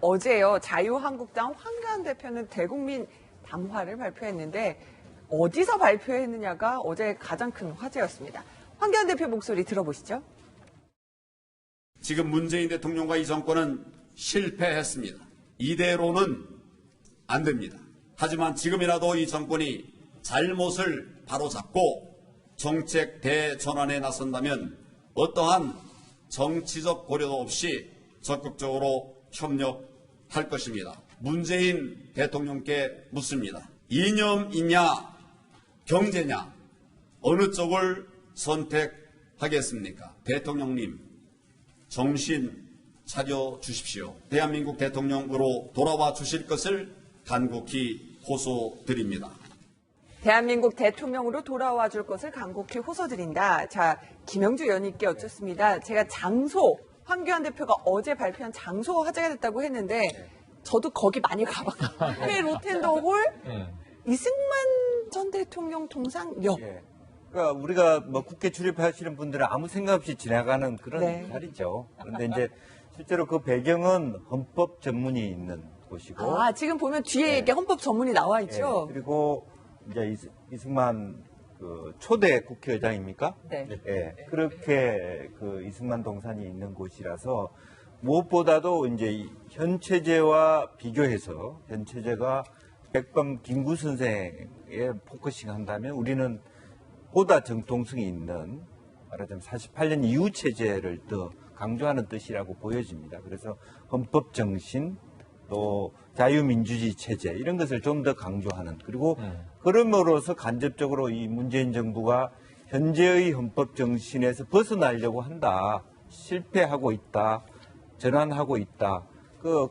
어제요, 자유한국당 황교안 대표는 대국민 담화를 발표했는데 어디서 발표했느냐가 어제 가장 큰 화제였습니다. 황교안 대표 목소리 들어보시죠. 지금 문재인 대통령과 이 정권은 실패했습니다. 이대로는 안 됩니다. 하지만 지금이라도 이 정권이 잘못을 바로잡고 정책 대전환에 나선다면 어떠한 정치적 고려도 없이 적극적으로 협력할 것입니다. 문재인 대통령께 묻습니다. 이념이냐 경제냐 어느 쪽을 선택하겠습니까? 대통령님 정신 차려주십시오. 대한민국 대통령으로 돌아와 주실 것을 간곡히 호소드립니다. 대한민국 대통령으로 돌아와 줄 것을 간곡히 호소드린다. 자, 김영주 의원님께 여쭙습니다. 제가 장소, 황교안 대표가 어제 발표한 장소 화제가 됐다고 했는데 저도 거기 많이 가봤거든요. 회 로텐더홀 이승만 전 대통령 동상역. 그러니까 우리가 뭐 국회 출입하시는 분들은 아무 생각 없이 지나가는 그런 자리죠. 그런데 이제 실제로 그 배경은 헌법 전문이 있는 곳이고. 아, 지금 보면 뒤에 이게 헌법 전문이 나와 있죠. 그리고 이제 이승만 그 초대 국회의장입니까? 네. 그렇게 그 이승만 동산이 있는 곳이라서 무엇보다도 이제 현 체제와 비교해서 현 체제가 백범 김구 선생에 포커싱 한다면 우리는 보다 정통성이 있는 말하자면 48년 이후 체제를 더 강조하는 뜻이라고 보여집니다. 그래서 헌법 정신 또 자유민주주의 체제 이런 것을 좀 더 강조하는 그리고 그럼으로써 간접적으로 이 문재인 정부가 현재의 헌법 정신에서 벗어나려고 한다. 실패하고 있다. 전환하고 있다.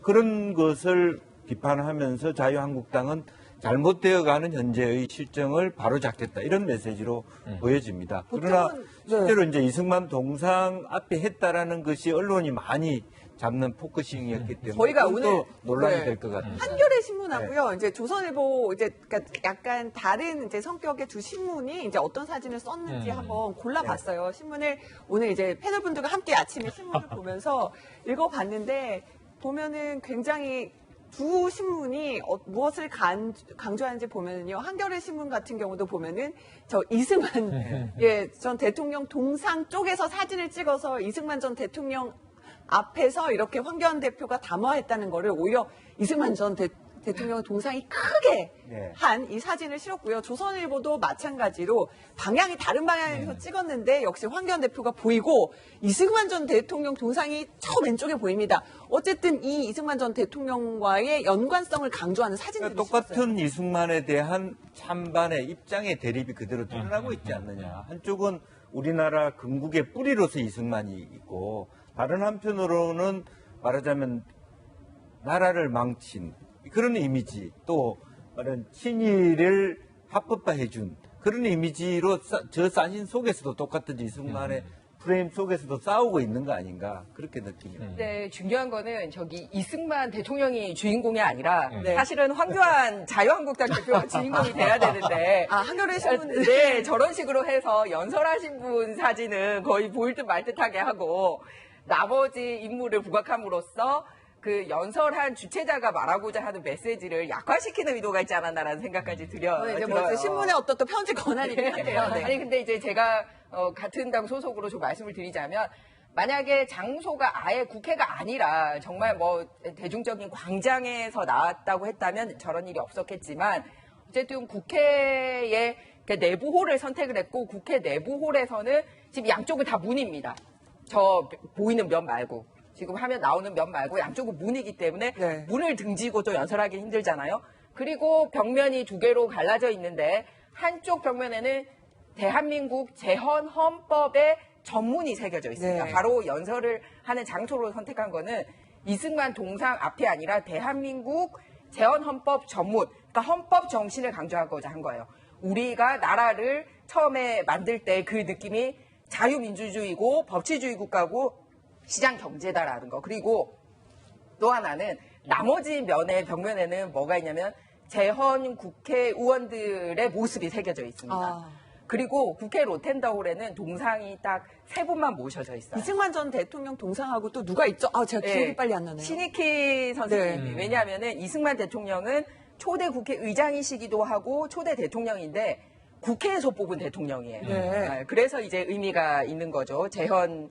그런 것을 비판하면서 자유한국당은 잘못되어가는 현재의 실정을 바로잡겠다 이런 메시지로 보여집니다. 그러나 실제로 이제 이승만 동상 앞에 했다라는 것이 언론이 많이 잡는 포커싱이었기 때문에 저희가 오늘 논란이 될 것 같아요. 한겨레 신문하고요. 이제 조선일보 이제 그러니까 약간 다른 이제 성격의 두 신문이 이제 어떤 사진을 썼는지 한번 골라봤어요. 신문을 오늘 이제 패널분들과 함께 아침에 신문을 보면서 읽어봤는데 보면은 굉장히 두 신문이 무엇을 강조하는지 보면은요. 한겨레 신문 같은 경우도 보면은 저 이승만 전 대통령 동상 쪽에서 사진을 찍어서 이승만 전 대통령 앞에서 이렇게 황교안 대표가 담화했다는 거를 오히려 이승만 전 대통령 동상이 크게 한 이 사진을 실었고요. 조선일보도 마찬가지로 방향이 다른 방향에서 찍었는데 역시 황교안 대표가 보이고 이승만 전 대통령 동상이 저 왼쪽에 보입니다. 어쨌든 이 이승만 전 대통령과의 연관성을 강조하는 사진들이 똑같은 실었어요. 이승만에 대한 찬반의 입장의 대립이 그대로 드러나고 있지 않느냐. 한쪽은 우리나라 건국의 뿌리로서 이승만이 있고 다른 한편으로는 말하자면 나라를 망친 그런 이미지 또 말하는 친일을 합법화해준 그런 이미지로 저 사진 속에서도 똑같은 이승만의 프레임 속에서도 싸우고 있는 거 아닌가 그렇게 느낍니다. 네, 중요한 거는 저기 이승만 대통령이 주인공이 아니라 사실은 황교안 자유한국당 대표가 주인공이 돼야 되는데 한겨레 신문은 네, 저런 식으로 해서 연설하신 분 사진은 거의 보일 듯 말 듯하게 하고 나머지 인물을 부각함으로써 그 연설한 주체자가 말하고자 하는 메시지를 약화시키는 의도가 있지 않았나라는 생각까지 들어요. 이제 뭐 신문의 어떤 또 편집 권한이긴 한데요. 네. 아니 근데 이제 제가 같은 당 소속으로 좀 말씀을 드리자면 만약에 장소가 아예 국회가 아니라 정말 뭐 대중적인 광장에서 나왔다고 했다면 저런 일이 없었겠지만 어쨌든 국회의 내부홀을 선택을 했고 국회 내부홀에서는 지금 양쪽은 다 문입니다. 저 보이는 면 말고 지금 화면 나오는 면 말고 양쪽은 문이기 때문에 문을 등지고 또 연설하기 힘들잖아요. 그리고 벽면이 두 개로 갈라져 있는데 한쪽 벽면에는 대한민국 재헌 헌법의 전문이 새겨져 있습니다. 바로 연설을 하는 장소로 선택한 거는 이승만 동상 앞이 아니라 대한민국 재헌 헌법 전문, 그러니까 헌법 정신을 강조하고자 한 거예요. 우리가 나라를 처음에 만들 때 그 느낌이 자유민주주의고 법치주의 국가고 시장 경제다라는 거. 그리고 또 하나는 나머지 벽면에는 뭐가 있냐면 재헌 국회의원들의 모습이 새겨져 있습니다. 그리고 국회 로텐더홀에는 동상이 딱 3분만 모셔져 있어요. 이승만 전 대통령 동상하고 또 누가 있죠? 아, 제가 기억이 네. 빨리 안 나네요. 신익희 선생님이. 네. 왜냐하면은 이승만 대통령은 초대 국회의장이시기도 하고 초대 대통령인데 국회에서 뽑은 대통령이에요. 네. 아, 그래서 이제 의미가 있는 거죠. 재헌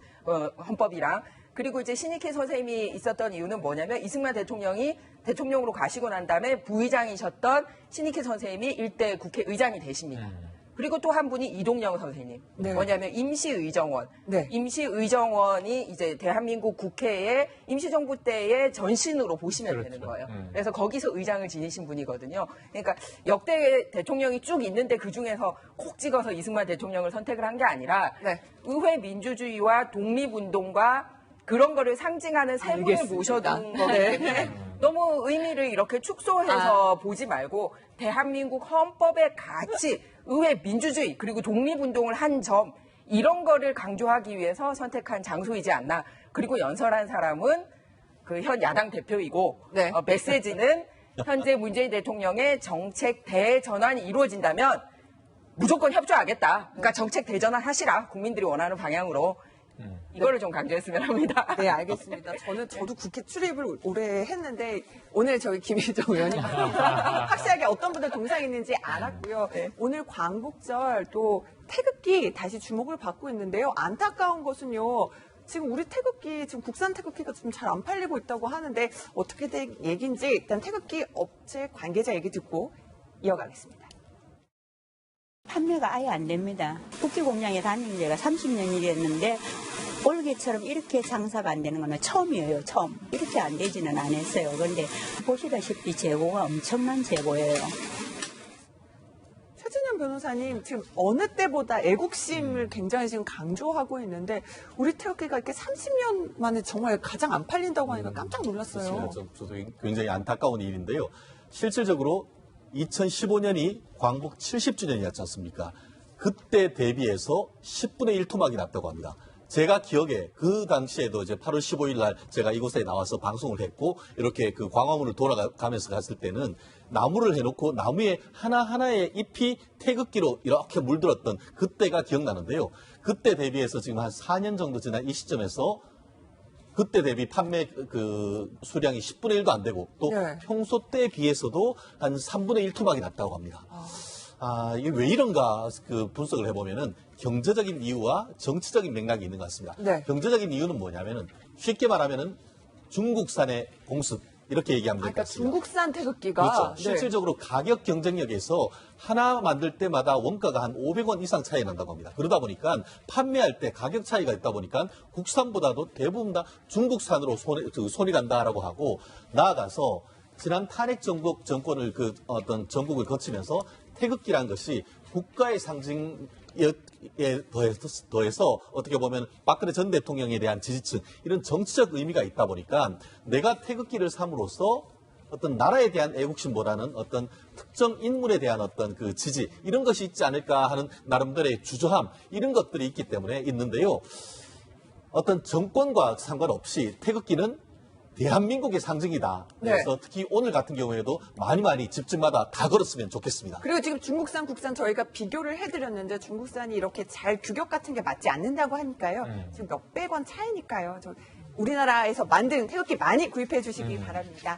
헌법이랑. 그리고 이제 신익희 선생님이 있었던 이유는 뭐냐면 이승만 대통령이 대통령으로 가시고 난 다음에 부의장이셨던 신익희 선생님이 일대 국회의장이 되십니다. 그리고 또 한 분이 이동영 선생님. 네. 뭐냐면 임시의정원. 네. 임시의정원이 이제 대한민국 국회의 임시정부 때의 전신으로 보시면 그렇죠. 되는 거예요. 그래서 거기서 의장을 지니신 분이거든요. 그러니까 역대 대통령이 쭉 있는데 그 중에서 콕 찍어서 이승만 대통령을 선택을 한 게 아니라 네. 의회 민주주의와 독립운동과 그런 거를 상징하는 세 분을 알겠습니다. 모셔둔 거기 네. 때문에 너무 의미를 이렇게 축소해서 보지 말고 대한민국 헌법의 가치, 의회 민주주의 그리고 독립운동을 한 점 이런 거를 강조하기 위해서 선택한 장소이지 않나. 그리고 연설한 사람은 그 현 야당 대표이고 네. 메시지는 현재 문재인 대통령의 정책 대전환이 이루어진다면 무조건 협조하겠다. 그러니까 정책 대전환 하시라. 국민들이 원하는 방향으로. 이거를 좀 강조했으면 합니다. 네, 알겠습니다. 저도 국회 출입을 오래 했는데, 오늘 저희 김희정 의원이 확실하게 어떤 분들 동상이 있는지 알았고요. 네. 오늘 광복절 또 태극기 다시 주목을 받고 있는데요. 안타까운 것은요, 지금 우리 태극기, 지금 국산 태극기가 좀 잘 안 팔리고 있다고 하는데, 어떻게 된 얘기인지 일단 태극기 업체 관계자 얘기 듣고 이어가겠습니다. 판매가 아예 안 됩니다. 국기 공장에 다닌 지가 30년이 됐는데 올해처럼 이렇게 장사가 안 되는 건 처음이에요. 처음. 이렇게 안 되지는 않았어요. 그런데 보시다시피 재고가 엄청난 재고예요. 최진현 변호사님, 지금 어느 때보다 애국심을 굉장히 지금 강조하고 있는데, 우리 태극기가 이렇게 30년 만에 정말 가장 안 팔린다고 하니까 깜짝 놀랐어요. 그렇습니다. 저도 굉장히 안타까운 일인데요. 실질적으로 2015년이 광복 70주년이었지 않습니까? 그때 대비해서 10분의 1 토막이 났다고 합니다. 제가 기억에 그 당시에도 이제 8월 15일 날 제가 이곳에 나와서 방송을 했고 이렇게 그 광화문을 돌아가면서 갔을 때는 나무를 해놓고 나무에 하나하나의 잎이 태극기로 이렇게 물들었던 그때가 기억나는데요. 그때 대비해서 지금 한 4년 정도 지난 이 시점에서 그때 대비 판매 그 수량이 10분의 1도 안 되고 또 네. 평소 때 비해서도 한 3분의 1 토막이 났다고 합니다. 이게 왜 이런가 그 분석을 해보면은 경제적인 이유와 정치적인 맥락이 있는 것 같습니다. 네. 경제적인 이유는 뭐냐면은 쉽게 말하면은 중국산의 공습 이렇게 얘기하면 될 것 그러니까 같습니다. 중국산 태극기가 그렇죠. 네. 실질적으로 가격 경쟁력에서 하나 만들 때마다 원가가 한 500원 이상 차이 난다고 합니다. 그러다 보니까 판매할 때 가격 차이가 있다 보니까 국산보다도 대부분 다 중국산으로 손이 간다라고 하고 나아가서 지난 탄핵 정권을 그 어떤 전국을 거치면서 태극기란 것이 국가의 상징에 더해서 어떻게 보면 박근혜 전 대통령에 대한 지지층 이런 정치적 의미가 있다 보니까 내가 태극기를 삼으로써 어떤 나라에 대한 애국심보다는 어떤 특정 인물에 대한 어떤 그 지지 이런 것이 있지 않을까 하는 나름대로의 주저함 이런 것들이 있기 때문에 있는데요. 어떤 정권과 상관없이 태극기는 대한민국의 상징이다. 그래서 특히 오늘 같은 경우에도 많이 집집마다 다 걸었으면 좋겠습니다. 그리고 지금 중국산, 국산 저희가 비교를 해드렸는데 중국산이 이렇게 잘 규격 같은 게 맞지 않는다고 하니까요. 지금 몇백 원 차이니까요. 우리나라에서 만든 태극기 많이 구입해 주시기 바랍니다.